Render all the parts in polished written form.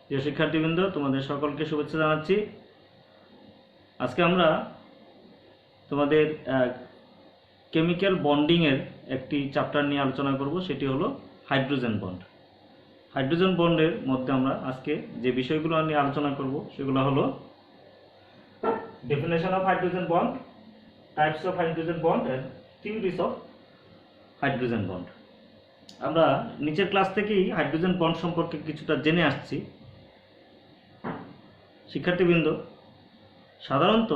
প্রিয় শিক্ষার্থীবৃন্দ, তোমাদের সকলকে শুভেচ্ছা জানাচ্ছি। আজকে আমরা তোমাদের কেমিক্যাল বন্ডিংয়ের একটি চ্যাপ্টার নিয়ে আলোচনা করব, সেটি হলো হাইড্রোজেন বন্ড। হাইড্রোজেন বন্ডের মধ্যে আমরা আজকে যে বিষয়গুলো নিয়ে আলোচনা করব সেগুলো হলো definition of hydrogen bond, types of hydrogen bond and theories of hydrogen bond. আমরা নিচের ক্লাস থেকেই হাইড্রোজেন বন্ড সম্পর্কে কিছুটা জেনে আসছি। শিক্ষার্থীবৃন্দ, সাধারণত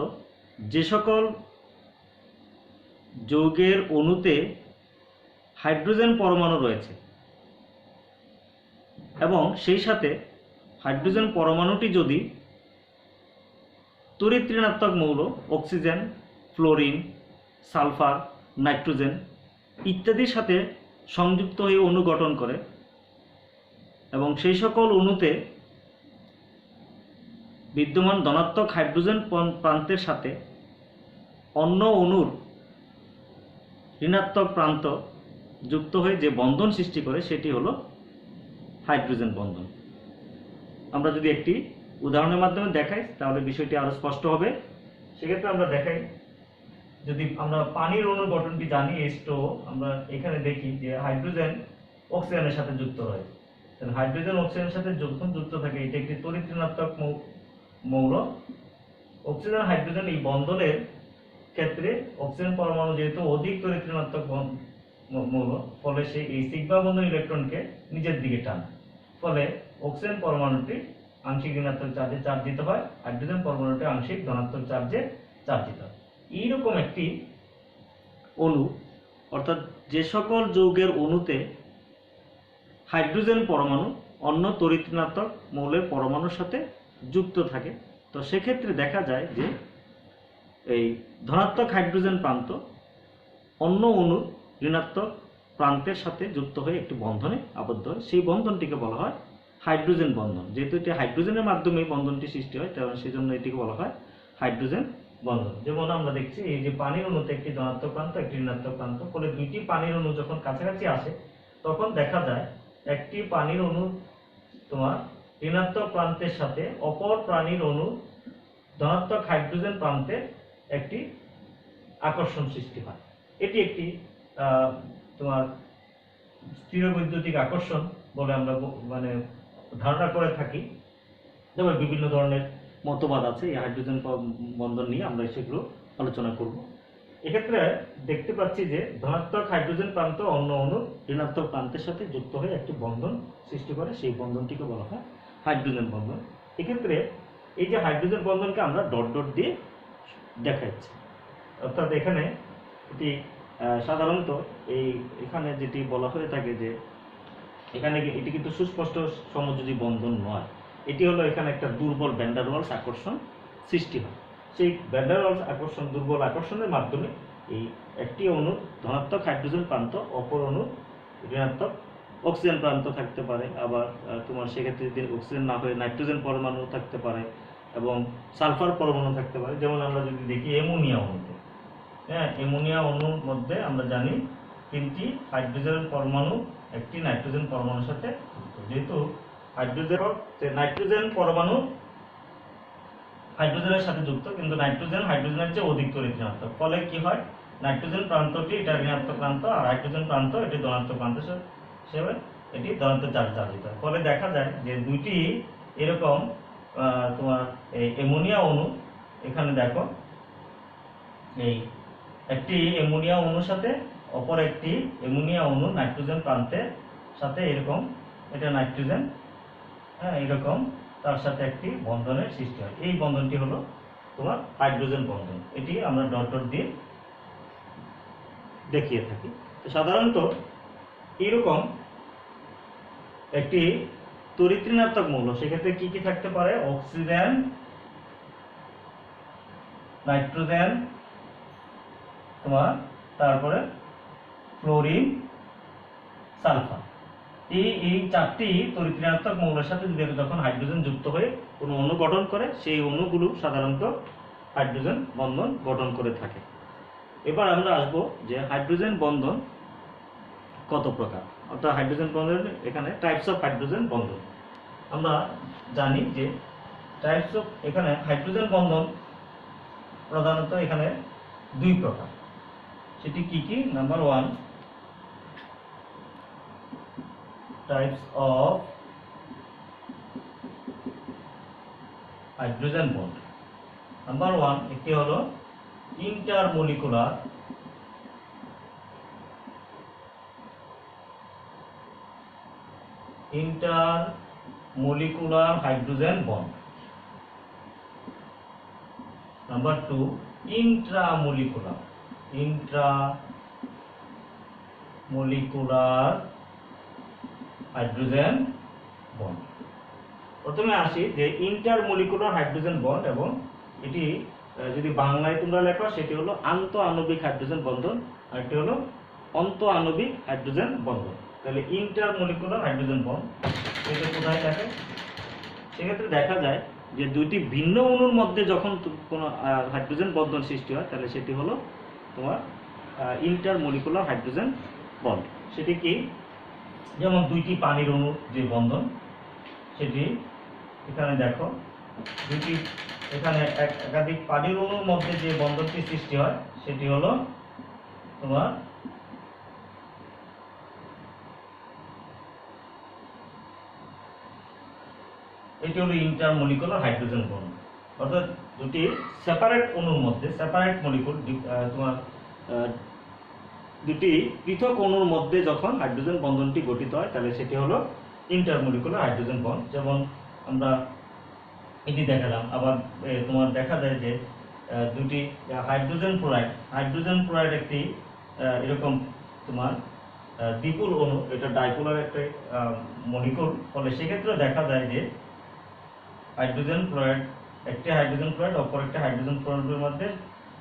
যে সকল যৌগের অণুতে হাইড্রোজেন পরমাণু রয়েছে এবং সেই সাথে হাইড্রোজেন পরমাণুটি যদি তড়িৎ ঋণাত্মক মৌল অক্সিজেন, ফ্লোরিন, সালফার, নাইট্রোজেন ইত্যাদির সাথে সংযুক্ত হয়ে অণু গঠন করে এবং সেই সকল অণুতে বিদ্যমান ধনাত্মক হাইড্রোজেন প্রান্তের সাথে অন্য অণুর ঋণাত্মক প্রান্ত যুক্ত হয়ে যে বন্ধন সৃষ্টি করে সেটি হলো হাইড্রোজেন বন্ধন। আমরা যদি একটি উদাহরণের মাধ্যমে দেখাই তাহলে বিষয়টি আরো স্পষ্ট হবে। সেক্ষেত্রে আমরা দেখাই, যদি আমরা পানির অণুর গঠনটি জানি H2O, আমরা এখানে দেখি যে হাইড্রোজেন অক্সিজেনের সাথে যুক্ত হয়। তাহলে হাইড্রোজেন অক্সিজেনের সাথে যখন যুক্ত থাকে এটা একটি তড়িৎ ঋণাত্মক মৌল। অক্সিজেন হাইড্রোজেন এই বন্ধনের ক্ষেত্রে অক্সিজেন পরমাণু যেহেতু অধিক তড়িৎ ঋণাত্মক মৌল, ফলে সে এই সিগমা বন্ধন ইলেকট্রনকে নিজের দিকে টানে, ফলে অক্সিজেন পরমাণুটি আংশিক ঋণাত্মক চার্জে চার্জিত হয়, হাইড্রোজেন পরমাণুটি আংশিক ধনাত্মক চার্জে চার্জিত হয়। এইরকম একটি অণু, অর্থাৎ যে সকল যৌগের অণুতে হাইড্রোজেন পরমাণু অন্য তড়িৎ ঋণাত্মক মৌলের পরমাণুর সাথে যুক্ত থাকে, তো সেক্ষেত্রে দেখা যায় যে এই ধনাত্মক হাইড্রোজেন প্রান্ত অন্য অণুর ঋণাত্মক প্রান্তের সাথে যুক্ত হয়ে একটি বন্ধনে আবদ্ধ হয়। সেই বন্ধনটিকে বলা হয় হাইড্রোজেন বন্ধন। যেহেতু এটি হাইড্রোজেনের মাধ্যমে বন্ধনটি সৃষ্টি হয়, তেমন সেই জন্য এটিকে বলা হয় হাইড্রোজেন বন্ধন। যেমন আমরা দেখছি এই যে পানির অণুতে একটি ধনাত্মক প্রান্ত, একটি ঋণাত্মক প্রান্ত, ফলে দুইটি পানির অণু যখন কাছাকাছি আসে তখন দেখা যায় একটি পানির অণু তোমার ঋণাত্মক প্রান্তের সাথে অপর পানির অণু ধনাত্মক হাইড্রোজেন প্রান্তে একটি আকর্ষণ সৃষ্টি হয়। এটি একটি তোমার স্থিরবৈদ্যুতিক আকর্ষণ বলে আমরা ধারণা করে থাকি। তবে বিভিন্ন ধরনের মতবাদ আছে এই হাইড্রোজেন বন্ধন নিয়ে, আমরা সেগুলো আলোচনা করব। এক্ষেত্রে দেখতে পাচ্ছি যে ধনাত্মক হাইড্রোজেন প্রান্ত অন্য অণুর ঋণাত্মক প্রান্তের সাথে যুক্ত হয়ে একটি বন্ধন সৃষ্টি করে, সেই বন্ধনটিকে বলা হয় হাইড্রোজেন বন্ধন। এক্ষেত্রে এই যে হাইড্রোজেন বন্ধনকে আমরা ডট ডট দিয়ে দেখাচ্ছি, অর্থাৎ এখানে এটি সাধারণত এখানে যেটি বলা হয়ে থাকে যে এখানে এটি কিন্তু সুস্পষ্ট সমযোজী বন্ধন নয়, এটি হলো এখানে একটা দুর্বল ভ্যান ডার ওয়ালস আকর্ষণ সৃষ্টি হয়। সেই ভ্যান ডার ওয়ালস আকর্ষণ, দুর্বল আকর্ষণের মাধ্যমে এই একটি অণু ধনাত্মক হাইড্রোজেন প্রান্ত অপর অণু ঋণাত্মক অক্সিজেন প্রান্ত থাকতে পারে, আবার তোমার সেক্ষেত্রে যদি অক্সিজেন না হয়ে নাইট্রোজেন পরমাণু থাকতে পারে এবং সালফার পরমাণু থাকতে পারে। যেমন আমরা যদি দেখি অ্যামোনিয়া অণুতে, অ্যামোনিয়া অণুর মধ্যে আমরা জানি তিনটি হাইড্রোজেন পরমাণু একটি নাইট্রোজেন পরমাণুর সাথে যুক্ত। যেহেতু নাইট্রোজেন পরমাণু হাইড্রোজেনের সাথে যুক্ত, কিন্তু নাইট্রোজেন হাইড্রোজেনের চেয়ে অধিক তড়িৎ ঋণাত্মক, ফলে কি হয়, নাইট্রোজেন প্রান্তটি এটা ঋণাত্মক প্রান্ত আর হাইড্রোজেন প্রান্ত এটি ধনাত্মক প্রান্ত হিসেবে এটি ধনাত্মক চার্জে চার্জিত হয়। ফলে দেখা যায় যে দুইটি এরকম তোমার অ্যামোনিয়া অণু, এখানে দেখো এই একটি অ্যামোনিয়া অণুর সাথে অপর একটি অ্যামোনিয়া অণু নাইট্রোজেন প্রান্তের সাথে এরকম, এটা নাইট্রোজেন, এরকম তার সাথে একটি বন্ধনের সৃষ্টি হয়। এই বন্ধনটি হলো তোমার হাইড্রোজেন বন্ধন। এটি আমরা ডট ডট দিয়ে দেখিয়ে থাকি। তো সাধারণত এরকম একটি তড়িৎ ঋণাত্মক মৌল, সেক্ষেত্রে কি কি থাকতে পারে, অক্সিজেন, নাইট্রোজেন, তোমার তারপরে ফ্লোরিন, সালফার, এই চারটি তড়িৎ ঋণাত্মক মৌলের সাথে যদি যখন হাইড্রোজেন যুক্ত হয়ে কোনো অণু গঠন করে, সেই অণুগুলো সাধারণত হাইড্রোজেন বন্ধন গঠন করে থাকে। এবার আমরা আসবো যে হাইড্রোজেন বন্ধন কত প্রকার, অর্থাৎ হাইড্রোজেন বন্ধন এখানে টাইপস অফ হাইড্রোজেন বন্ধন। আমরা জানি যে টাইপস অফ এখানে হাইড্রোজেন বন্ধন প্রধানত এখানে দুই প্রকার। সেটি কি কি? Number 1, types of hydrogen bond. Number 1 একটি হলো intermolecular hydrogen bond. Number 2 intramolecular hydrogen bond. প্রথমে আসি যে ইন্টারমলিকুলার হাইড্রোজেন বন্ড, এবং এটি যদি বাংলায় তোমরা লেখো সেটি হলো আন্তঃ আণবিক হাইড্রোজেন বন্ধন, আর এটি হলো অন্ত আণবিক হাইড্রোজেন বন্ধন। তাহলে ইন্টারমলিকুলার হাইড্রোজেন বন্ড এটা কোথায় থাকে? সেক্ষেত্রে দেখা যায় যে দুইটি ভিন্ন অণুর মধ্যে যখন কোনো হাইড্রোজেন বন্ধন সৃষ্টি হয় তাহলে সেটি হলো তোমার ইন্টারমলিকুলার হাইড্রোজেন বন্ড। সেটি কি? যেমন দুইটি পানির অণুর যে বন্ধন, সেটি এখানে দেখো দুইটি এখানে একাধিক পানির অণুর মধ্যে যে বন্ধনটি সৃষ্টি হয় সেটি হলো তোমার এটি হলো ইন্টারমলিকুলার হাইড্রোজেন বন্ড। অর্থাৎ দুটি সেপারেট অণুর মধ্যে, সেপারেট মলিকুল তোমার দুটি পৃথক অণুর মধ্যে যখন হাইড্রোজেন বন্ধনটি গঠিত হয় তাহলে সেটি হলো ইন্টারমলিকুলার হাইড্রোজেন বন্ড। যেমন আমরা এটি দেখালাম। আবার তোমার দেখা যায় যে দুটি হাইড্রোজেন ফ্লোরাইড একটি এরকম তোমার দ্বিপুল অণু, এটা ডাইপোলার একটা মলিকুল। ফলে সেক্ষেত্রে দেখা যায় যে একটি হাইড্রোজেন ফ্লোরাইড অপর একটি হাইড্রোজেন ফ্লোরাইডের মধ্যে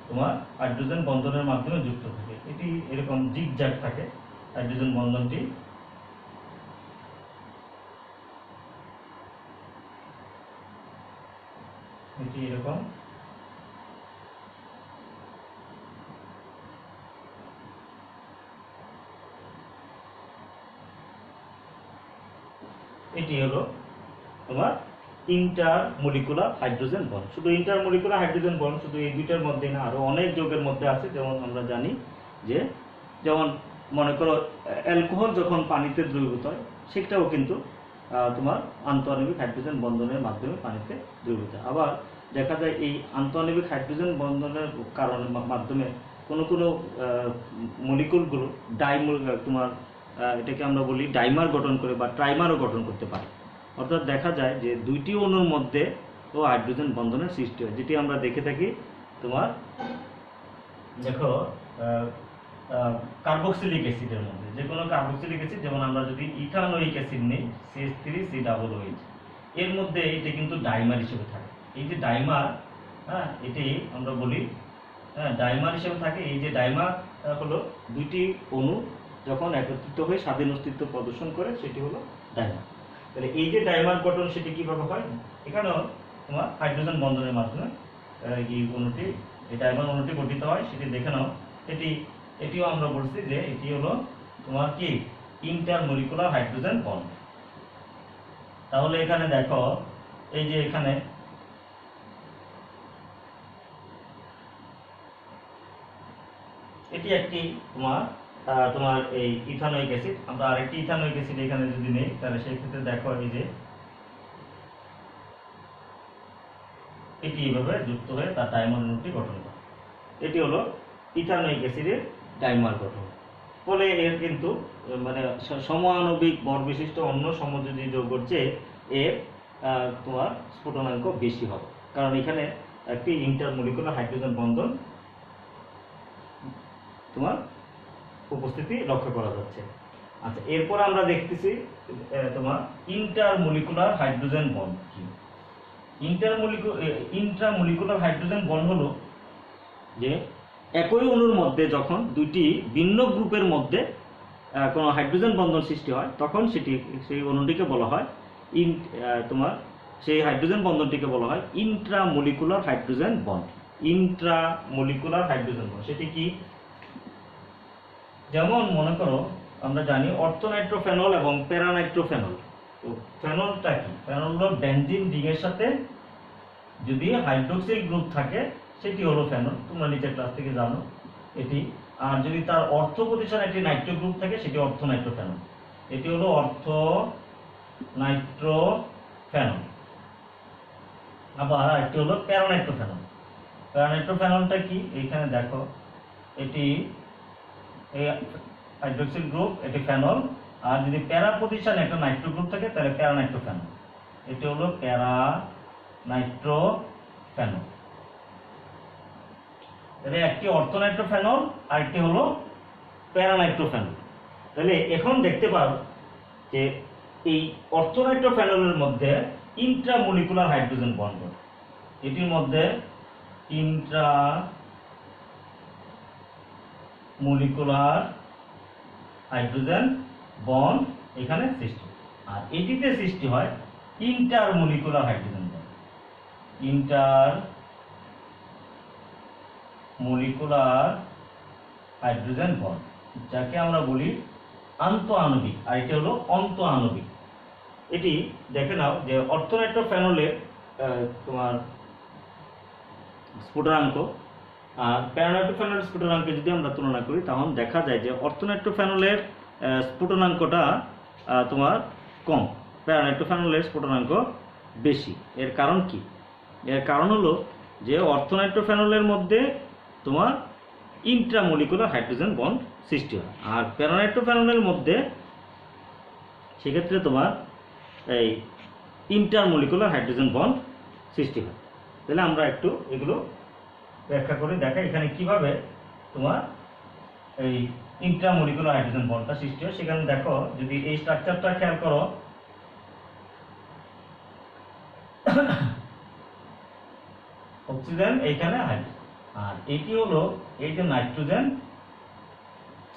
তোমার হাইড্রোজেন বন্ধনের মাধ্যমে যুক্ত থাকে। এটি এরকম জিগজ্যাগ থাকে হাইড্রোজেন বন্ধনটি। এটি এরকম এটি হলো তোমার ইন্টারমলিকুলার হাইড্রোজেন বন্ড। শুধু ইন্টারমলিকুলার হাইড্রোজেন বন্ড শুধু এই দুইটার মধ্যে না, আরো অনেক যৌগের মধ্যে আছে। যেমন আমরা জানি যে যেমন মনে করো অ্যালকোহল যখন পানিতে দ্রবীভূত হয় সেটাও কিন্তু তোমার আন্তঃআণবিক হাইড্রোজেন বন্ধনের মাধ্যমে পানিতে দ্রবীভূত হয়। আবার দেখা যায় এই আন্তঃআণবিক হাইড্রোজেন বন্ধনের কারণে মাধ্যমে কোনো কোনো মলিকুলগুলো তোমার এটাকে আমরা বলি ডাইমার গঠন করে বা ট্রাইমারও গঠন করতে পারে। অর্থাৎ দেখা যায় যে দুইটি অণুর মধ্যে ও হাইড্রোজেন বন্ধনের সৃষ্টি হয়, যেটি আমরা দেখে থাকি তোমার দেখো কার্বক্সিলিক অ্যাসিডের মধ্যে। যে কোনো কার্বক্সিলিক অ্যাসিড, যেমন আমরা যদি ইথানোয়িক অ্যাসিড নেই CH3COOH, এর মধ্যে এটা কিন্তু ডাইমার হিসেবে থাকে। এই যে ডাইমার, এটি আমরা বলি ডাইমার হিসেবে থাকে। এই যে ডাইমার হলো দুইটি অণু যখন একত্রিত হয়ে স্বাধীন অস্তিত্ব প্রদর্শন করে সেটি হলো ডাইমার। তাহলে এই যে ডাইমার গঠন সেটি কিভাবে হয়? এখানেও তোমার হাইড্রোজেন বন্ধনের মাধ্যমে এই ডাইমার অণুটি গঠিত হয়। সেটি দেখে নাও। এটিও আমরা বলছি যে এটি হলো তোমার কি ইন্টারমলিকুলার হাইড্রোজেন বন্ড। তাহলে এখানে দেখো এই যে এখানে এটি একটি তোমার এই ইথানোয়িক অ্যাসিড। আমরা আরেকটি ইথানোয়িক অ্যাসিড এখানে যদি নেই তাহলে সেই ক্ষেত্রে দেখো এই যে এটি এইভাবে যুক্ত হয়ে তার ডাইমার অণুটি গঠন করে। এটি হলো ইথানোয়িক অ্যাসিডের ডাইমার গঠন। ফলে এর কিন্তু মানে সমাণবিক ভর বিশিষ্ট অন্য সমযোজী যৌগের চেয়ে এর তোমার স্ফুটনাঙ্ক বেশি হবে, কারণ এখানে একটি ইন্টারমলিকুলার হাইড্রোজেন বন্ধন তোমার উপস্থিতি লক্ষ্য করা যাচ্ছে। আচ্ছা, এরপর আমরা দেখতেছি তোমার ইন্টারমলিকুলার হাইড্রোজেন বন্ড কি। ইন্ট্রামলিকুলার হাইড্রোজেন বন্ড হলো যে একই অণুর মধ্যে যখন দুইটি ভিন্ন গ্রুপের মধ্যে কোনো হাইড্রোজেন বন্ধন সৃষ্টি হয় তখন সেই অণুটিকে বলা হয় তোমার সেই হাইড্রোজেন বন্ধনটিকে বলা হয় intramolecular hydrogen bond. Intramolecular hydrogen bond সেটি কি? যেমন মনে করো আমরা জানি অর্থোনাইট্রোফেনল এবং প্যারানাইট্রোফেনল, তো ফেনলটা কি? ফেনল হলো বেনজিন রিংয়ের সাথে যদি হাইড্রোক্সিল গ্রুপ থাকে সেটি হলো ফেনল, তোমরা নিচের ক্লাস থেকে জানো এটি। আর যদি তার অর্থ প্রতিষ্ঠানে একটি নাইট্রো গ্রুপ থাকে সেটি অর্থ নাইট্রোফেনল। এটি হলো অর্থ নাইট্রোফেনল। আবার একটি হলো প্যারানাইট্রোফেনল। প্যারানাইট্রোফেনলটা কি? এইখানে দেখো, এটি এই হাইড্রোক্সিল গ্রুপ, এটি ফেনল। আর যদি প্যারা প্রতিষ্ঠানে একটা নাইট্রো গ্রুপ থাকে তাহলে প্যারানাইট্রোফেনল। এটি হলো প্যারানাইট্রোফেনল। তাহলে একটি অর্থনাইট্রোফেনল আর একটি হলো প্যারানাইট্রোফেনল। তাহলে এখন দেখতে পারো যে এই অর্থনাইট্রোফেনলের মধ্যে ইন্ট্রামলিকুলার হাইড্রোজেন বন্ড, এটির মধ্যে ইন্ট্রামলিকুলার হাইড্রোজেন বন্ড এখানে সৃষ্টি, আর এটিতে সৃষ্টি হয় intermolecular hydrogen bond. Intermolecular hydrogen bond, যাকে আমরা বলি আন্তঃ আণবিক, আর এটি হলো অন্ত আণবিক। এটি দেখে নাও যে অর্থনাইট্রোফেনলের তোমার স্ফুটনাঙ্ক আর প্যারানাইট্রোফেনলের স্ফুটনাঙ্কে যদি আমরা তুলনা করি তখন দেখা যায় যে অর্থনাইট্রোফেনলের স্ফুটনাঙ্কটা তোমার কম, প্যারানাইট্রোফেনলের স্ফুটনাঙ্ক বেশি। এর কারণ কি? এর কারণ হলো যে অর্থনাইট্রোফেনলের মধ্যে তোমার ইন্ট্রামলিকুলার হাইড্রোজেন বন্ড সৃষ্টি হয়, আর প্যারানাইট্রোফেনলের মধ্যে সেক্ষেত্রে তোমার এই ইন্টারমলিকুলার হাইড্রোজেন বন্ড সৃষ্টি হয়। তাহলে আমরা একটু এগুলো ব্যাখ্যা করে দেখা এখানে কিভাবে তোমার এই ইন্ট্রামলিকুলার হাইড্রোজেন বন্ডটা সৃষ্টি হয়। সেখানে দেখো, যদি এই স্ট্রাকচারটা খেয়াল করো, অক্সিজেন এইখানে হাইড্রোজেন, আর এটি হলো এই যে নাইট্রোজেন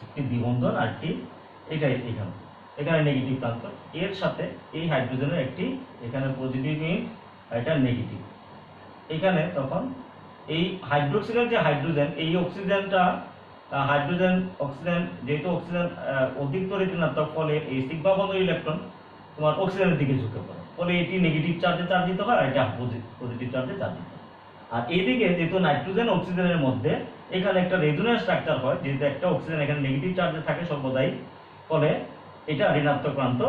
একটি দ্বিবন্ধন, আর কি এটাই এখানে নেগেটিভ প্রান্ত, এর সাথে এই হাইড্রোজেনের একটি এখানে পজিটিভ ইন, এটা নেগেটিভ। এখানে তখন এই হাইড্রোক্সিলের যে হাইড্রোজেন, এই অক্সিজেনটা অক্সিজেন যেহেতু অক্সিজেন অধিক তড়িৎ-ঋণাত্মক, ফলে এই সিগমা বন্ধন ইলেকট্রন তোমার অক্সিজেনের দিকে ঝুঁকে পড়ে, ফলে এটি নেগেটিভ চার্জে চার্জিত হয় আর এটা পজিটিভ চার্জে চার্জিত হয়। আর এইদিকে যেহেতু নাইট্রোজেন অক্সিজেনের মধ্যে এখানে একটা রেজোন্যান্স স্ট্রাকচার হয়, যেহেতু একটা অক্সিজেন এখানে নেগেটিভ চার্জে থাকে সর্বদাই, ফলে এটা ঋণাত্মক প্রান্ত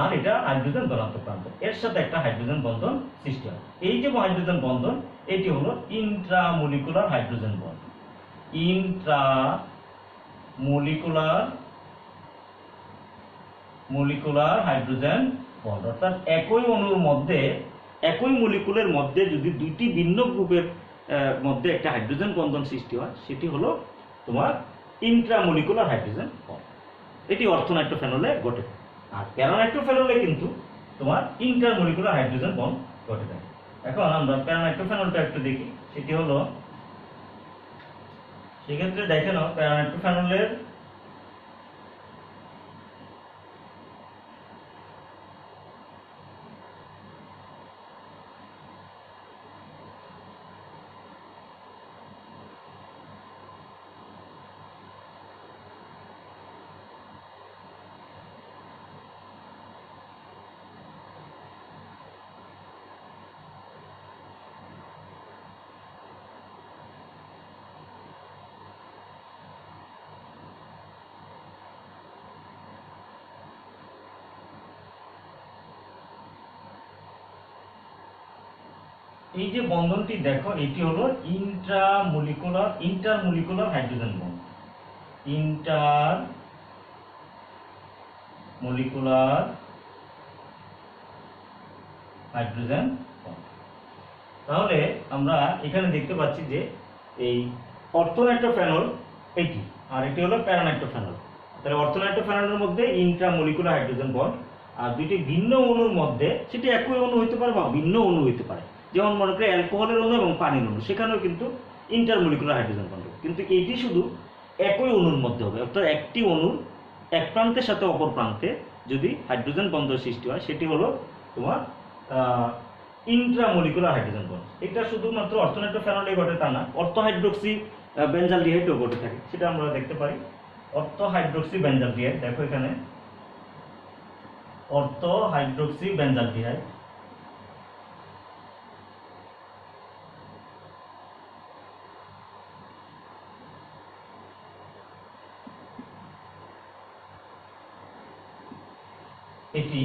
আর এটা হাইড্রোজেন ধনাত্মক প্রান্ত, এর সাথে একটা হাইড্রোজেন বন্ধন সৃষ্টি হয়। এই যে হাইড্রোজেন বন্ধন, এটি হলো intramolecular hydrogen bond. Intramolecular hydrogen bond অর্থাৎ একই অণুর মধ্যে, একই মলিকুলের মধ্যে যদি দুইটি ভিন্ন গ্রুপের মধ্যে একটা হাইড্রোজেন বন্ধন সৃষ্টি হয়, সেটি হলো তোমার ইন্ট্রামলিকুলার হাইড্রোজেন বন্ড। এটি অর্থনাইট্রোফেনলে ঘটে, আর প্যারানাইট্রোফেনলে কিন্তু তোমার ইন্টারমলিকুলার হাইড্রোজেন বন্ড ঘটে থাকে। এখন আমরা প্যারানাইট্রোফেনলটা একটু দেখি, সেটি হলো, সেক্ষেত্রে দেখে নাও প্যারানাইট্রোফেনলের এই যে বন্ধনটি দেখো, এটি হলো intermolecular hydrogen bond. Intermolecular hydrogen bond. তাহলে আমরা এখানে দেখতে পাচ্ছি যে এই অর্থনাইট্রোফেনল এটি, আর এটি হলো প্যারানাইট্রোফেনল। তাহলে অর্থনাইট্রোফেনলের মধ্যে ইন্ট্রামলিকুলার হাইড্রোজেন বন্ড, আর দুইটি ভিন্ন অণুর মধ্যে, সেটি একই অণু হতে পারে বা ভিন্ন অণু হতে পারে, যেমন মনে করে অ্যালকোহলের অণু এবং পানির অণু, সেখানেও কিন্তু ইন্টারমলিকুলার হাইড্রোজেন বন্ড হবে, কিন্তু এটি শুধু একই অণুর মধ্যে হবে। অর্থাৎ একটি অণুর এক প্রান্তের সাথে অপর প্রান্তে যদি হাইড্রোজেন বন্ধন সৃষ্টি হয়, সেটি হলো তোমার ইন্ট্রামলিকুলার হাইড্রোজেন বন্ড। এটা শুধুমাত্র অর্থনাইট্রোফেনলে ঘটে তা না, অর্থোহাইড্রোক্সি বেঞ্জালডিহাইডও ঘটে থাকে, সেটা আমরা দেখতে পারি। অর্থোহাইড্রোক্সি বেঞ্জালডিহাইড দেখো এখানে অর্থো হাইড্রোক্সি বেঞ্জালডিহাইড। এটি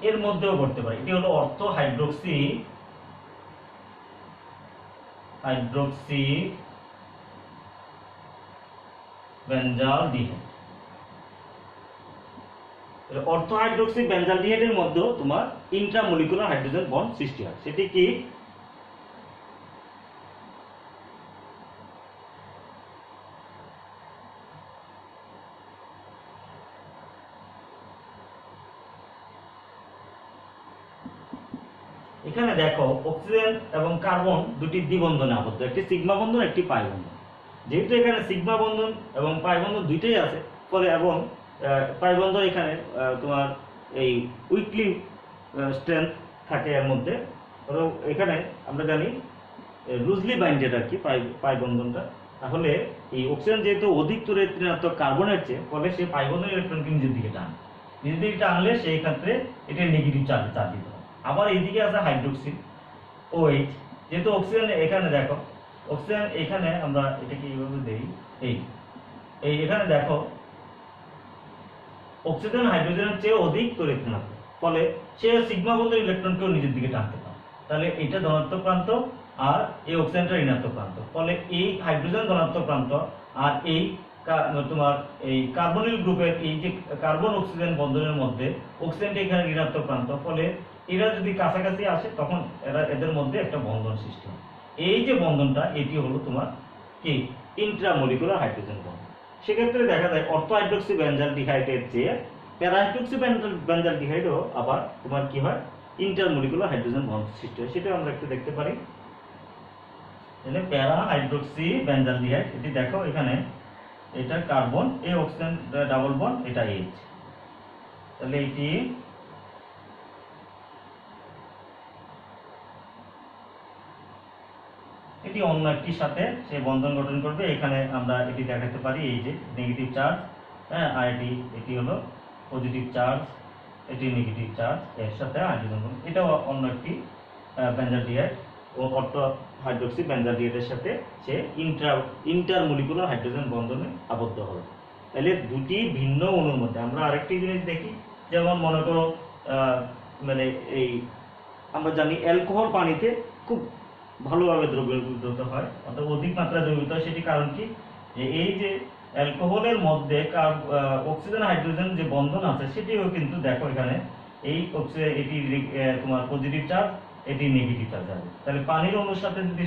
এর মধ্যেও করতে পারে, এটি হলো ortho hydroxy benzaldehyde. Ortho hydroxy বেঞ্জালডিহাইডের মধ্যে তোমার ইন্ট্রামলিকুলার হাইড্রোজেন বন্ড সৃষ্টি হয়, সেটি কি? এখানে দেখো অক্সিজেন এবং কার্বন দুটি দ্বিবন্ধনে আবদ্ধ, একটি সিগমা বন্ধন একটি পাই বন্ধন। যেহেতু এখানে সিগমা বন্ধন এবং পাই বন্ধন দুইটাই আছে, ফলে এবং পাই বন্ধন এখানে তোমার এই উইকলি স্ট্রেংথ থাকে এর মধ্যে, এখানে আমরা জানি লুজলি বাইন্ডেড আর কি পাই বন্ধনটা। তাহলে এই অক্সিজেন যেহেতু অধিক ঋণাত্মক কার্বনের চেয়ে, ফলে সে পাই বন্ধনের ইলেকট্রনকে নিজের দিকে টানে, নিজের দিকে টানলে সেই ক্ষেত্রে এটা নেগেটিভ চার্জ দিতে হয়। আবার এইদিকে আছে হাইড্রোক্সিল OH, যেহেতু অক্সিজেন এখানে দেখো, অক্সিজেন এখানে আমরা এটাকে এইভাবে দেই, এই এখানে দেখো অক্সিজেন হাইড্রোজেনের চেয়ে অধিক ঋণাত্মক, ফলে সে সিগমা বন্ধনের ইলেকট্রনকেও নিজের দিকে টানতে পারে। তাহলে এটা ধনাত্মক প্রান্ত আর এই অক্সিজেনটা ঋণাত্মক প্রান্ত, ফলে এই হাইড্রোজেন ধনাত্মক প্রান্ত আর এই তোমার এই কার্বনিল গ্রুপের এই যে কার্বন অক্সিজেন বন্ধনের মধ্যে অক্সিজেনটা এখানে ঋণাত্মক প্রান্ত, ফলে এরা যদি কাছাকাছি আসে তখন এদের মধ্যে একটা বন্ধন সৃষ্টি হয়। এই যে বন্ধনটা, এটি হলো তোমার কি ইন্ট্রামলিকুলার হাইড্রোজেন বন্ধন। সেক্ষেত্রে দেখা যায় অর্থো হাইড্রোক্সি বেঞ্জালডিহাইডের চেয়ে প্যারা হাইড্রোক্সি বেঞ্জালডিহাইডও আবার তোমার কি হয়, ইন্টারমলিকুলার হাইড্রোজেন বন্ধন সৃষ্টি হয়। সেটা আমরা একটু দেখতে পারি। তাহলে প্যারা হাইড্রোক্সি বেঞ্জালডিহাইড, এটি দেখো এখানে এটা কার্বন, এই অক্সিজেন ডাবল বন্ড, এটা H। তাহলে এটি অন্য একটির সাথে সে বন্ধন গঠন করবে। এখানে আমরা এটি দেখাতে পারি, এই যে নেগেটিভ চার্জ, হ্যাঁ, আর এটি হলো পজিটিভ চার্জ, এটি নেগেটিভ চার্জ, এর সাথে হাইড্রোজেন বন্ধন। এটাও অন্য একটি বেঞ্জালডিহাইড ও অর্থো হাইড্রোক্সি বেঞ্জালডিহাইডের সাথে সে ইন্টারমলিকুলার হাইড্রোজেন বন্ধনে আবদ্ধ হবে। তাহলে দুটি ভিন্ন অণুর মধ্যে আমরা আরেকটি জিনিস দেখি, যেমন মনে করো মানে এই আমরা জানি অ্যালকোহল পানিতে খুব ভালোভাবে দ্রবীভূত হয়, অর্থাৎ অধিক মাত্রায় দ্রবীভূত হয়। সেটি কারণ কি, এই যে অ্যালকোহলের মধ্যে অক্সিজেন হাইড্রোজেন যে বন্ধন আছে, সেটিও কিন্তু দেখো এখানে এই অক্সিজেন, এটি তোমার পজিটিভ চার্জ, এটি নেগেটিভ চার্জ আছে। তাহলে পানির অণুর সাথে যদি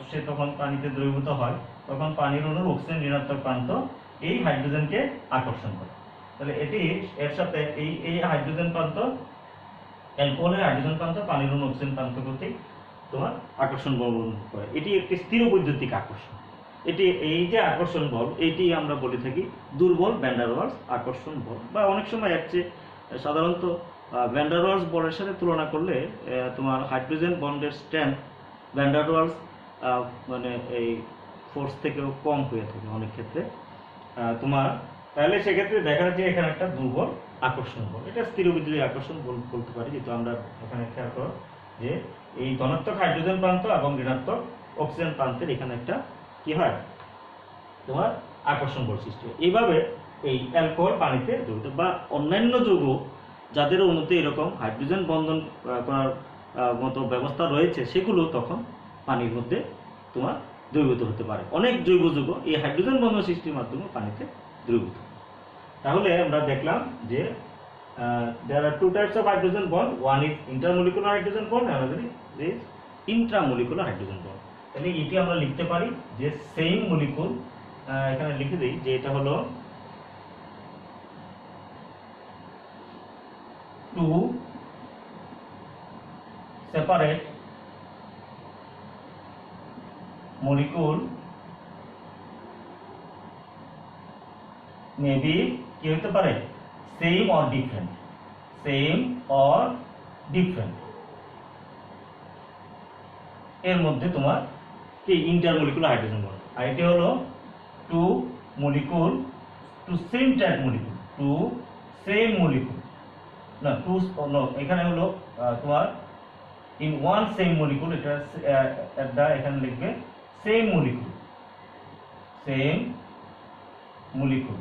সে তখন পানিতে দ্রবীভূত হয়, তখন পানির অণুর অক্সিজেন ঋণাত্মক প্রান্ত এই হাইড্রোজেনকে আকর্ষণ করে। তাহলে এটি এর সাথে এই হাইড্রোজেন প্রান্ত, অ্যালকোহলের হাইড্রোজেন প্রান্ত পানির অণু অক্সিজেন প্রান্ত কর্তৃক তোমার আকর্ষণ বল করে। এটি একটি স্থির বৈদ্যুতিক আকর্ষণ। এটি এই যে আকর্ষণ বল, এটি আমরা বলে থাকি দুর্বল ভ্যান ডার ওয়ালস আকর্ষণ বল, বা অনেক সময় এর চেয়ে সাধারণত ভ্যান ডার ওয়ালস বলের সাথে তুলনা করলে তোমার হাইড্রোজেন বন্ডের স্ট্রেংথ ভ্যান ডার ওয়ালস মানে এই ফোর্স থেকেও কম হয়ে থাকে অনেক ক্ষেত্রে তোমার। তাহলে সেক্ষেত্রে দেখা যাচ্ছে এখানে একটা দুর্বল আকর্ষণ বল, এটা স্থির বৈদ্যুতিক আকর্ষণ বল বলতে পারি। যেহেতু আমরা এখানে খেয়াল করো যে এই ধনাত্মক হাইড্রোজেন প্রান্ত এবং ঋণাত্মক অক্সিজেন প্রান্তের এখানে একটা কি হয়, তোমার আকর্ষণ বল সৃষ্টি হয়। এইভাবে এই অ্যালকোহল পানিতে দ্রবীভূত বা অন্যান্য যৌগ যাদের অণুতে এরকম হাইড্রোজেন বন্ধন করার মতো ব্যবস্থা রয়েছে, সেগুলো তখন পানির মধ্যে তোমার দ্রবীভূত হতে পারে। অনেক জৈব যৌগ এই হাইড্রোজেন বন্ধন সৃষ্টির মাধ্যমে পানিতে দ্রবীভূত। তাহলে আমরা দেখলাম যে there are two types of hydrogen bond, one is intermolecular hydrogen bond, another is intramolecular hydrogen bond. তাহলে এটি আমরা লিখতে পারি যে সেম মলিকুল, এখানে লিখে দেই যে এটা হলো two separate molecule may be কি হতে পারে, same or different, same or different. এর মধ্যে তোমার কি ইন্টারমলিকুলার হাইড্রোজেন বন্ড, আর এটি হলো two molecule, two same type molecule, two same molecule না টু নো, এখানে হলো তোমার ইন ওয়ান সেম মলিকুল, এটা এখানে লিখবে সেম মলিকুল, সেম মলিকুল,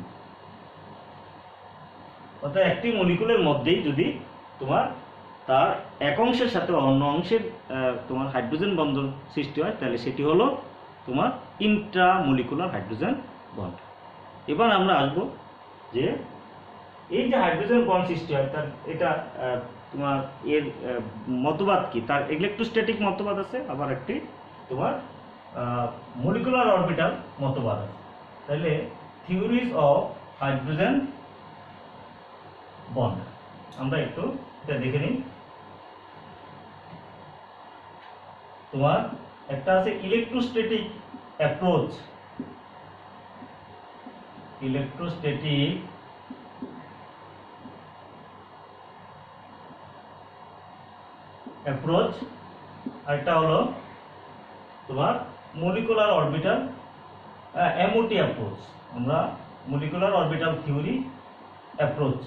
অর্থাৎ একটি মলিকুলের মধ্যেই যদি তোমার তার এক অংশের সাথে অন্য অংশের তোমার হাইড্রোজেন বন্ধন সৃষ্টি হয়, তাহলে সেটি হলো তোমার ইন্ট্রামলিকুলার হাইড্রোজেন বন্ড। এবার আমরা আসবো যে এই যে হাইড্রোজেন বন্ড সৃষ্টি হয় তার এটা তোমার এর মতবাদ কি, তার ইলেকট্রোস্ট্যাটিক মতবাদ আছে, আবার একটি তোমার মলিকুলার অরবিটাল মতবাদ আছে। তাহলে থিওরিজ অফ হাইড্রোজেন বন্ড আমরা একটু এটা দেখে নিই। তোমার একটা আছে ইলেকট্রোস্ট্যাটিক অ্যাপ্রোচ, ইলেকট্রোস্ট্যাটিক অ্যাপ্রোচ, আরেকটা হলো তোমার মলিকুলার অরবিটাল এমওটি অ্যাপ্রোচ, আমরা মলিকুলার অরবিটাল থিওরি অ্যাপ্রোচ,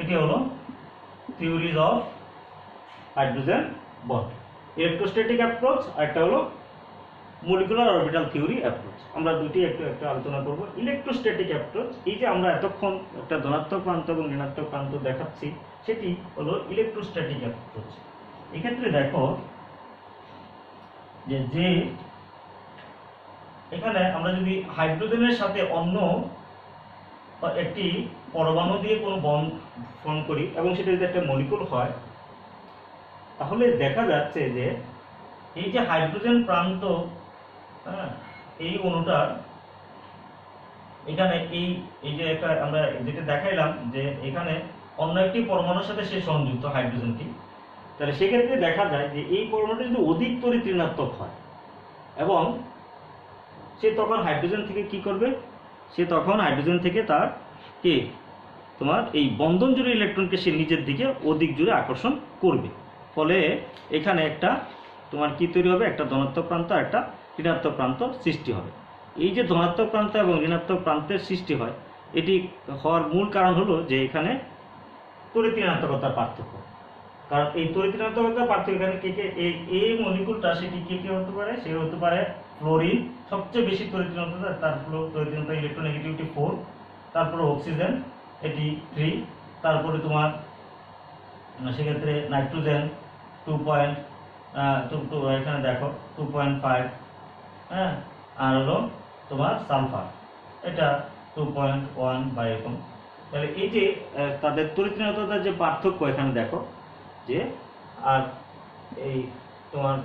এটি হলো theories of hydrogen bond, electrostatic approach, আর একটা হলো মলিকুলার অরবিটাল থিওরি অ্যাপ্রোচ। আমরা দুটি একটু একটু আলোচনা করব। ইলেকট্রোস্ট্যাটিক অ্যাপ্রোচ, এই যে আমরা এতক্ষণ একটা ধনাত্মক প্রান্ত এবং ঋণাত্মক প্রান্ত দেখাচ্ছি, সেটি হলো ইলেকট্রোস্ট্যাটিক অ্যাপ্রোচ। এক্ষেত্রে দেখো যে যে এখানে আমরা যদি হাইড্রোজেনের সাথে অন্য একটি পরমাণু দিয়ে কোনো বন্ড ফর্ম করি এবং সেটা যদি একটা মলিকুল হয়, তাহলে দেখা যাচ্ছে যে এই যে হাইড্রোজেন প্রান্ত, এই অণুটার এখানে এই যে একটা আমরা যেটা দেখাইলাম যে এখানে অন্য একটি পরমাণুর সাথে সে সংযুক্ত হাইড্রোজেনটি, তাহলে সেক্ষেত্রে দেখা যায় যে এই পরমাণুটা যদি অধিক তড়িৎ ঋণাত্মক হয় এবং সে তখন হাইড্রোজেন থেকে কি করবে, সে তখন হাইড্রোজেন থেকে তার কি তোমার এই বন্ধন জুড়ে ইলেকট্রনকে সে নিজের দিকে অধিক জুড়ে আকর্ষণ করবে। ফলে এখানে একটা তোমার কি তৈরি হবে, একটা ধনাত্মক প্রান্ত আর একটা ঋণাত্মক প্রান্ত সৃষ্টি হবে। এই যে ধনাত্মক প্রান্ত এবং ঋণাত্মক প্রান্তের সৃষ্টি হয়, এটি হওয়ার মূল কারণ হলো যে এখানে তড়িৎ ঋণাত্মকতার পার্থক্য। কারণ এই তড়িৎ ঋণাত্মকতার পার্থক্য এখানে এই মলিকুলটা সেটি কে হতে পারে, সে হতে পারে ফ্লোরিন, সবচেয়ে বেশি তড়িৎ ঋণাত্মকতা, তার তড়িৎ ঋণাত্মকতা ইলেকট্রোনেগেটিভিটি 4, তারপরে অক্সিজেন এটি 3, তারপরে তোমার সেক্ষেত্রে নাইট্রোজেন 2.2, এখানে দেখো 2.5, হ্যাঁ, আর হলো তোমার সালফার এটা 2.1 বা এরকম। তাহলে এই যে তাদের তড়িৎ ঋণাত্মকতার যে পার্থক্য এখানে দেখো যে, আর এই তোমার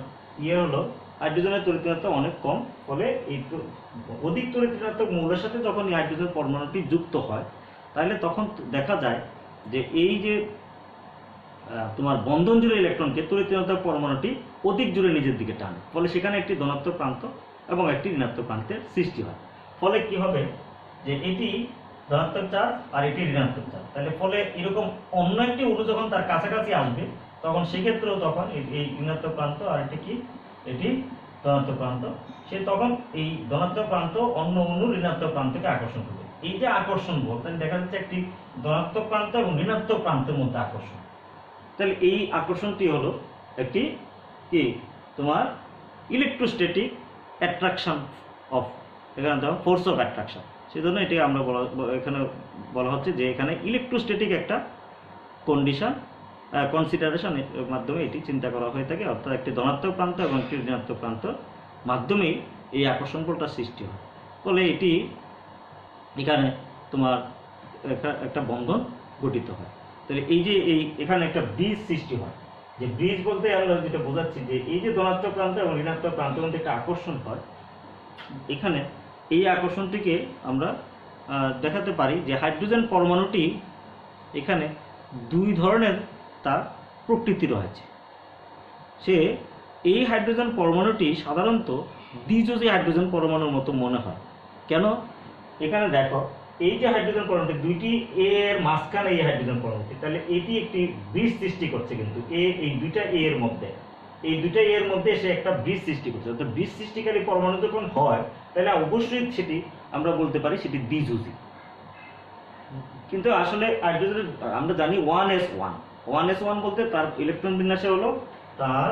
হলো হাইড্রোজেনের তড়িৎ ঋণাত্মক অনেক কম, ফলে এই অধিক তড়িৎ ঋণাত্মক মৌলের সাথে যখন এই হাইড্রোজেন পরমাণুটি যুক্ত হয়, তাহলে তখন দেখা যায় যে এই যে তোমার বন্ধন জুড়ে ইলেকট্রনকে তড়িৎ ঋণাত্মক পরমাণুটি অধিক জুড়ে নিজের দিকে টানে, ফলে সেখানে একটি ধনাত্মক প্রান্ত এবং একটি ঋণাত্মক প্রান্তের সৃষ্টি হয়। ফলে কি হবে যে এটি ধনাত্মক চার্জ আর এটি ঋণাত্মক চার্জ, তাহলে ফলে এরকম অন্য একটি অণু যখন তার কাছাকাছি আসবে, তখন সেক্ষেত্রেও তখন এই ঋণাত্মক প্রান্ত আর এটি কি, এটি ধনাত্মক প্রান্ত, সে তখন এই ধনাত্মক প্রান্ত অন্য অণুর ঋণাত্মক প্রান্তকে আকর্ষণ করবে। এই যে আকর্ষণ বল, তাহলে দেখা যাচ্ছে একটি ধনাত্মক প্রান্ত এবং ঋণাত্মক প্রান্তের মধ্যে আকর্ষণ। তাহলে এই আকর্ষণটি হলো একটি কি তোমার ইলেকট্রোস্ট্যাটিক অ্যাট্রাকশন অফ, এখানে দেখো ফোর্স অফ অ্যাট্রাকশন, সেজন্য এটি আমরা এখানে বলা হচ্ছে যে এখানে ইলেকট্রোস্ট্যাটিক একটা কন্ডিশন কনসিডারেশনের মাধ্যমে এটি চিন্তা করা হয়ে থাকে, অর্থাৎ একটি ধনাত্মক প্রান্ত এবং একটি ঋণাত্মক প্রান্ত মাধ্যমেই এই আকর্ষণ বলটা সৃষ্টি হয়। ফলে এটি এখানে তোমার একটা বন্ধন গঠিত হয়। তাহলে এই যে এখানে একটা ব্রিজ সৃষ্টি হয়, যে ব্রিজ বলতে আমরা যেটা বোঝাচ্ছি যে এই যে ধনাত্মক প্রান্ত এবং ঋণাত্মক প্রান্তের মধ্যে একটা আকর্ষণ হয়, এখানে এই আকর্ষণটিকে আমরা দেখাতে পারি যে হাইড্রোজেন পরমাণুটি এখানে দুই ধরনের তার প্রকৃতি রয়েছে। সে এই হাইড্রোজেন পরমাণুটি সাধারণত দ্বিযোজী হাইড্রোজেন পরমাণুর মতো মনে হয়। কেন? এখানে দেখো এই যে হাইড্রোজেন পরমাণুটি দুইটি এ এর মাঝখানে এই হাইড্রোজেন পরমাণুটি, তাহলে এটি একটি ব্রিজ সৃষ্টি করছে, কিন্তু এই দুইটা এ এর মধ্যে, এই দুইটা এর মধ্যে সে একটা ব্রিজ সৃষ্টি করছে। অর্থাৎ ব্রিজ সৃষ্টিকারী পরমাণু যখন হয়, তাহলে অবশ্যই সেটি আমরা বলতে পারি সেটি দ্বিযোজী। কিন্তু আসলে হাইড্রোজেনের আমরা জানি 1s1, 1s1 বলতে তার ইলেকট্রন বিন্যাসে হলো তার,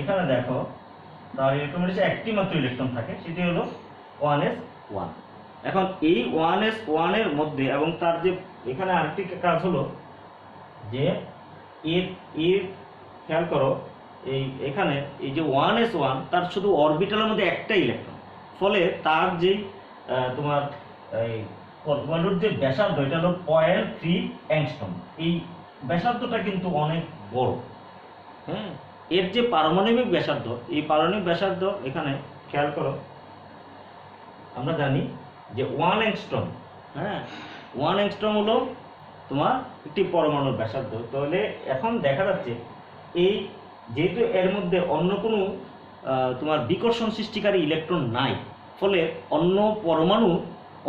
এখানে দেখো তার ইলেকট্রন বিন্যাসে একটি মাত্র ইলেকট্রন থাকে, সেটি হলো 1s1। এখন এই 1s1 এর মধ্যে এবং তার যে এখানে আরেকটি কাজ হলো যে এর এর খেয়াল করো, এখানে এই যে 1s1 তার শুধু অরবিটালের মধ্যে একটা ইলেকট্রন, ফলে তার যেই তোমার এই পরমাণুর যে ব্যাসার্ধ এটা হলো 0.3 অ্যাংস্ট্রম। এই ব্যাসার্ধটা কিন্তু অনেক বড়। হ্যাঁ, এর যে পারমাণবিক ব্যাসার্ধ, এই পারমাণবিক ব্যাসার্ধ এখানে খেয়াল করো, আমরা জানি যে 1 অ্যাংস্ট্রম। হ্যাঁ, 1 অ্যাংস্ট্রম হলো তোমার একটি পরমাণুর ব্যাসার্ধ। তাহলে এখন দেখা যাচ্ছে এই যেহেতু এর মধ্যে অন্য কোনো তোমার বিকর্ষণ সৃষ্টিকারী ইলেকট্রন নাই, ফলে অন্য পরমাণু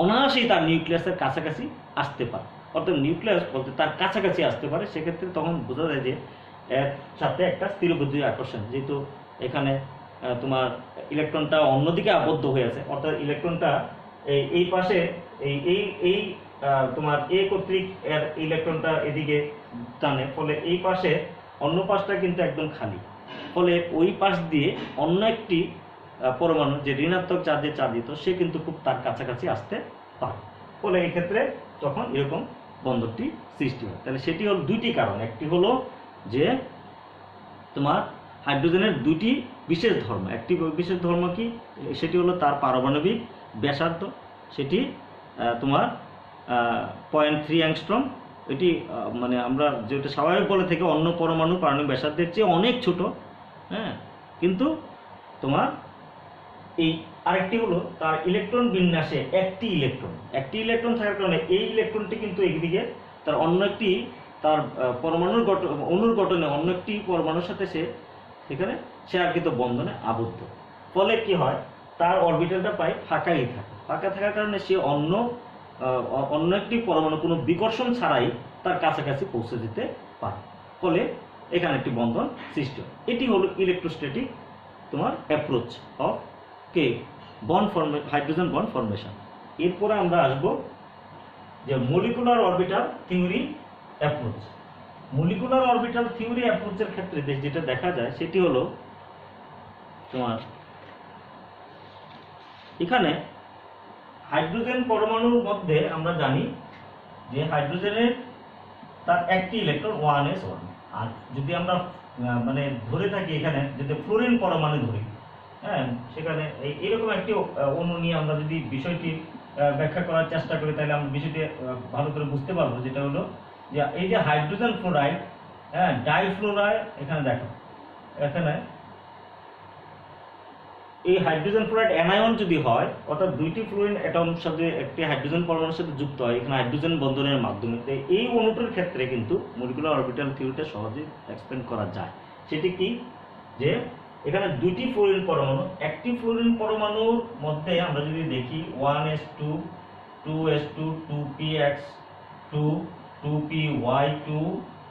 অনায়াসেই তার নিউক্লিয়াসের কাছাকাছি আসতে পারে, অর্থাৎ নিউক্লিয়াস বলতে তার কাছাকাছি আসতে পারে। সেক্ষেত্রে তখন বোঝা যায় যে এর সাথে একটা স্থিরবৈদ্যুতিক আকর্ষণ, যেহেতু এখানে তোমার ইলেকট্রনটা অন্যদিকে আবদ্ধ হয়ে আছে, অর্থাৎ ইলেকট্রনটা এই পাশে এই এই এই তোমার এ কর্তৃক এর ইলেকট্রনটা এদিকে টানে, ফলে এই পাশে অন্য পাশটা কিন্তু একদম খালি, ফলে ওই পাশ দিয়ে অন্য একটি পরমাণু যে ঋণাত্মক চার্জে চার্জিত সে কিন্তু খুব তার কাছাকাছি আসতে পারে, ফলে এই ক্ষেত্রে তখন এরকম বন্ধনটি সৃষ্টি হয়। তাহলে সেটি হল দুইটি কারণ, একটি হলো যে তোমার হাইড্রোজেনের দুটি বিশেষ ধর্ম, একটি বিশেষ ধর্ম কি, সেটি হলো তার পারমাণবিক ব্যাসার্ধ, সেটি তোমার 0.3 অ্যাংস্ট্রম। এটি মানে আমরা যেটা স্বাভাবিক বলে থেকে অন্য পরমাণু পারমাণবিক ব্যাসার্ধের চেয়ে অনেক ছোট। হ্যাঁ, কিন্তু তোমার এই আরেকটি হলো তার ইলেকট্রন বিন্যাসে একটি ইলেকট্রন থাকার কারণে এই ইলেকট্রনটি কিন্তু একদিকে তার অন্য একটি তার পরমাণুর অণুর গঠনে অন্য একটি পরমাণুর সাথে সেখানে শেয়ারকৃত বন্ধনে আবদ্ধ, ফলে কি হয় তার অরবিটালটা প্রায় ফাঁকাই থাকে। ফাঁকা থাকার কারণে সে অন্য একটি পরমাণু কোনো বিকর্ষণ ছাড়াই তার কাছাকাছি পৌঁছে যেতে পারে, ফলে এখানে একটি বন্ধন সৃষ্টি হয়। এটি হলো ইলেকট্রোস্ট্যাটিক তোমার অ্যাপ্রোচ অফ কে হাইড্রোজেন বন্ড ফরমেশন। এরপরে আমরা আসব যে molecular orbital theory approach. Molecular orbital theory অ্যাপ্রোচের ক্ষেত্রে যেটা দেখা যায় সেটি হলো তোমার এখানে হাইড্রোজেন পরমাণুর মধ্যে আমরা জানি যে হাইড্রোজেনের তার একটি ইলেকট্রন 1s1, আর যদি আমরা মানে ধরে থাকি এখানে যদি ফ্লোরিন পরমাণু ধরি, হ্যাঁ, সেখানে এইরকম একটি অণু নিয়ে আমরা যদি বিষয়টি ব্যাখ্যা করার চেষ্টা করি, তাহলে আমরা বিষয়টি ভালো করে বুঝতে পারবো। যেটা হলো যে এই যে হাইড্রোজেন ফ্লোরাইড, হ্যাঁ, ডাইফ্লোরাইড, এখানে দেখো এখানে এই হাইড্রোজেন ফ্লোরাইড অ্যানায়ন যদি হয়, অর্থাৎ দুইটি ফ্লোরিন অ্যাটমের সাথে একটি হাইড্রোজেন পরমাণুর সাথে যুক্ত হয় এখানে হাইড্রোজেন বন্ধনের মাধ্যমে, এই অণুটির ক্ষেত্রে কিন্তু মলিকুলার অরবিটাল থিওরিটা সহজেই এক্সপ্লেন করা যায়। সেটি কি, যে এখানে দুইটি ফ্লোরিন পরমাণু, একটি ফ্লোরিন পরমাণুর মধ্যে আমরা যদি দেখি 1s2 2s2 2px2 2py2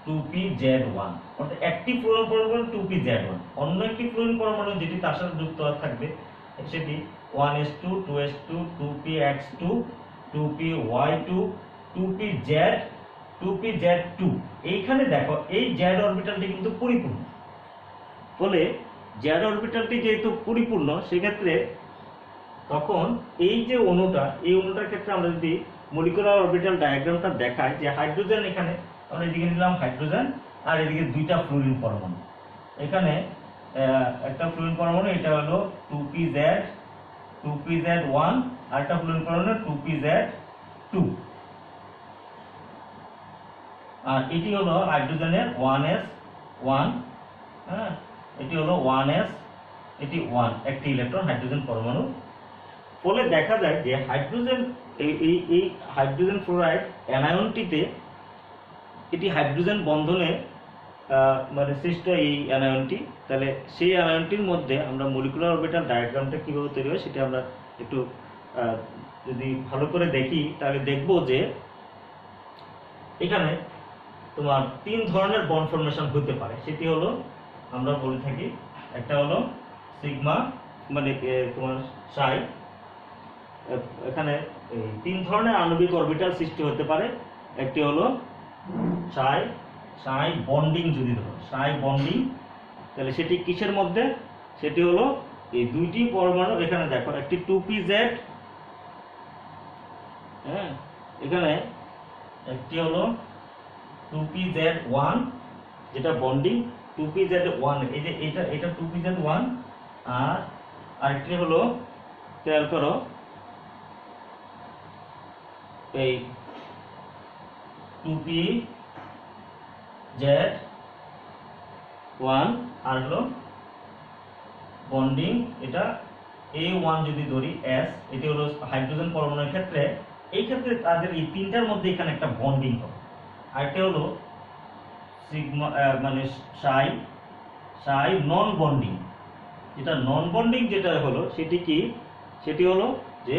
2pz1, অর্থাৎ একটি ফ্লোরিন পরমাণু 2pz1, অন্য একটি ফ্লোরিন পরমাণু যেটি তার সাথে যুক্ত থাকবে সেটি 1s2 2s2 2px2 2py2 2pz 2pz2। এইখানে দেখো এই z অরবিটালটি কিন্তু পরিপূর্ণ, ফলে z অরবিটালটি যেহেতু পরিপূর্ণ সেক্ষেত্রে তখন এই যে অণুটা, এই অণুটার ক্ষেত্রে আমরা যদি মলিকুলার অরবিটাল ডায়াগ্রামটা দেখাই, যে হাইড্রোজেন এখানে আমরা এদিকে নিলাম হাইড্রোজেন আর এদিকে দুইটা ফ্লোরিন পরমাণু, এখানে একটা ফ্লোরিন পরমাণু এটা হলো 2pz1 আর একটা ফ্লোরিন পরমাণু 2pz2, আর এটি হলো হাইড্রোজেনের 1s1, হ্যাঁ, এটি হলো 1s, এটি 1 একটি ইলেকট্রন হাইড্রোজেন পরমাণু। ফলে দেখা যায় যে হাইড্রোজেন এই হাইড্রোজেন ফ্লোরাইড অ্যানায়নটিতে এটি হাইড্রোজেন বন্ধনে মানে সৃষ্ট এই অ্যানায়নটি, তাহলে সেই অ্যানায়নটির মধ্যে আমরা মলিকুলার অরবিটাল ডায়াগ্রামটা কীভাবে তৈরি হয় সেটা আমরা একটু যদি ভালো করে দেখি তাহলে দেখব যে এখানে তোমার তিন ধরনের বন্ড ফরমেশন হতে পারে। সেটি হলো আমরা বলে থাকি, একটা হলো সিগমা মানে তোমার সাই, এখানে তিন ধরনের আণবিক অরবিটাল সৃষ্টি হতে পারে। একটি হলো সাই বন্ডিং, যদি ধরো সাই বন্ডিং, তাহলে সেটি কিসের মধ্যে? সেটি হলো এই দুইটি পরমাণু, এখানে দেখো একটি 2pz, হ্যাঁ, এখানে একটি হলো 2pz1 যেটা বন্ডিং 2pz1, এই যে এটা 2pz1, আর আরেকটি হলো খেয়াল করো এই 2pz1 আর হলো বন্ডিং, এটা A1 যদি ধরি S, এটি হলো হাইড্রোজেন পরমাণুর ক্ষেত্রে, এই ক্ষেত্রে তাদের এই তিনটার মধ্যে এখানে একটা বন্ডিং হবে। আরেকটা হলো সিগমা, মানে সাই নন বন্ডিং, যেটা নন বন্ডিং যেটা হলো সেটি কি? সেটি হলো যে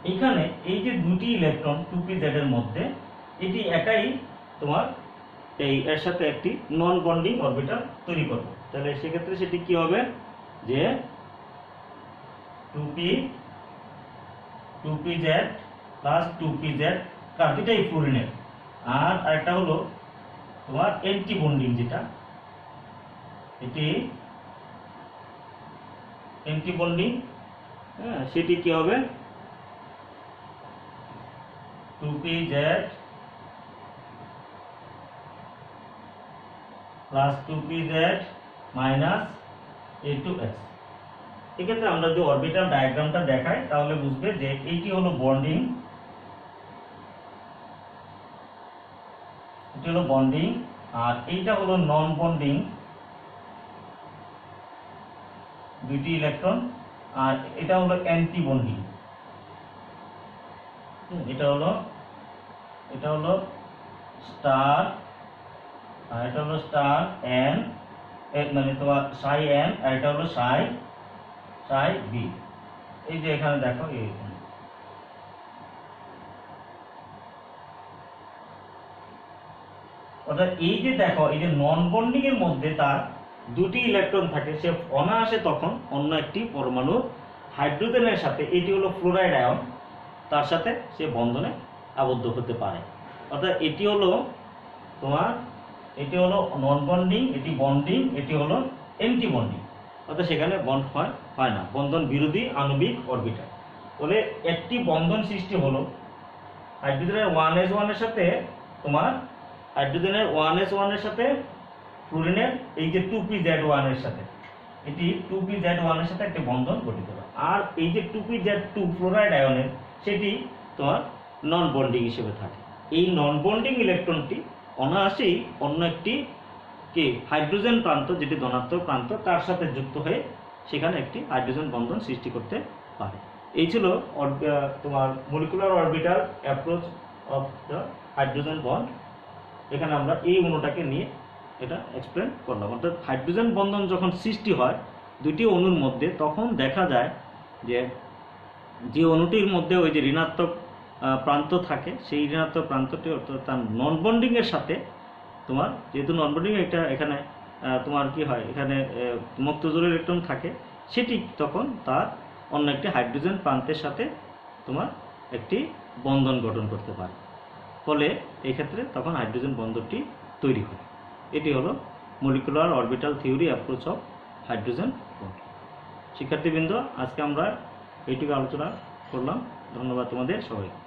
এইখানে এই যে দুটি ইলেকট্রন 2pz এর মধ্যে, এটি একাই তোমার এর সাথে একটি নন বন্ডিং অরবিটাল তৈরি করবে। তাহলে সেক্ষেত্রে সেটি কি হবে? যে 2pz প্লাস 2pz, দুটাই ফ্লোরিনের। আর আরেকটা হলো তোমার এন্টি বন্ডিং, যেটা এটি এন্টি বন্ডিং, হ্যাঁ, সেটি কি হবে? 2pz plus 2pz minus A2S। এক্ষেত্রে আমরা যদি অরবিটাল ডায়াগ্রামটা দেখাই তাহলে বুঝবে যে এইটি হলো বন্ডিং, এটি হলো বন্ডিং, আর এইটা হলো নন বন্ডিং, দুইটি ইলেকট্রন, আর এটা হলো অ্যান্টি বন্ডিং। এটা হলো স্টার, আর এটা হলো স্টার এন, মানে তোমার সাই এন, আর এটা হলো সাই বি। এই যে এখানে দেখো, অর্থাৎ এই যে দেখো, এই যে নন বন্ডিং এর মধ্যে তার দুটি ইলেকট্রন থাকে, সে অনায়াসে তখন অন্য একটি পরমাণু হাইড্রোজেনের সাথে, এটি হলো ফ্লোরাইড আয়ন, তার সাথে সে বন্ধনে আবদ্ধ হতে পারে। অর্থাৎ এটি হলো তোমার, এটি হলো নন বন্ডিং, এটি বন্ডিং, এটি হলো এন্টি বন্ডিং, অর্থাৎ সেখানে বন্ড হয় না, বন্ধন বিরোধী আণবিক অরবিটাল। বলে একটি বন্ধন সৃষ্টি হলো হাইড্রোজেনের 1s1 এর সাথে, তোমার হাইড্রোজেনের 1s1 এর সাথে ফ্লোরিনের এই যে 2pz1 এর সাথে, এটি 2pz1 এর সাথে একটি বন্ধন গঠিত হয়। আর এই যে 2pz2 ফ্লোরাইড আয়নের, সেটি তোমার নন বন্ডিং হিসেবে থাকে। এই নন বন্ডিং ইলেকট্রনটি অনায়াসেই অন্য একটি কি হাইড্রোজেন প্রান্ত, যেটি ধনাত্মক প্রান্ত, তার সাথে যুক্ত হয়ে সেখানে একটি হাইড্রোজেন বন্ধন সৃষ্টি করতে পারে। এই ছিল তোমার molecular orbital approach of the hydrogen bond. এখানে আমরা এই অণুটাকে নিয়ে এটা এক্সপ্লেন করলাম। অর্থাৎ হাইড্রোজেন বন্ধন যখন সৃষ্টি হয় দুটি অণুর মধ্যে, তখন দেখা যায় যে অণুটির মধ্যে ওই যে ঋণাত্মক প্রান্ত থাকে, সেই ঋণাত্মক প্রান্তটি অর্থাৎ তার নন বন্ডিং এর সাথে, তোমার যেহেতু নন বন্ডিং, এটা এখানে তোমার কি হয়, এখানে মুক্ত জোড় ইলেকট্রন থাকে, সেটি তখন তার অন্য একটি হাইড্রোজেন প্রান্তের সাথে তোমার একটি বন্ধন গঠন করতে পারে। ফলে এই ক্ষেত্রে তখন হাইড্রোজেন বন্ধনটি তৈরি হয়। এটি হলো molecular orbital theory approach of hydrogen bond. শিক্ষার্থীবৃন্দ, আজকে আমরা এইটুকু আলোচনা করলাম। ধন্যবাদ তোমাদের সবাইকে।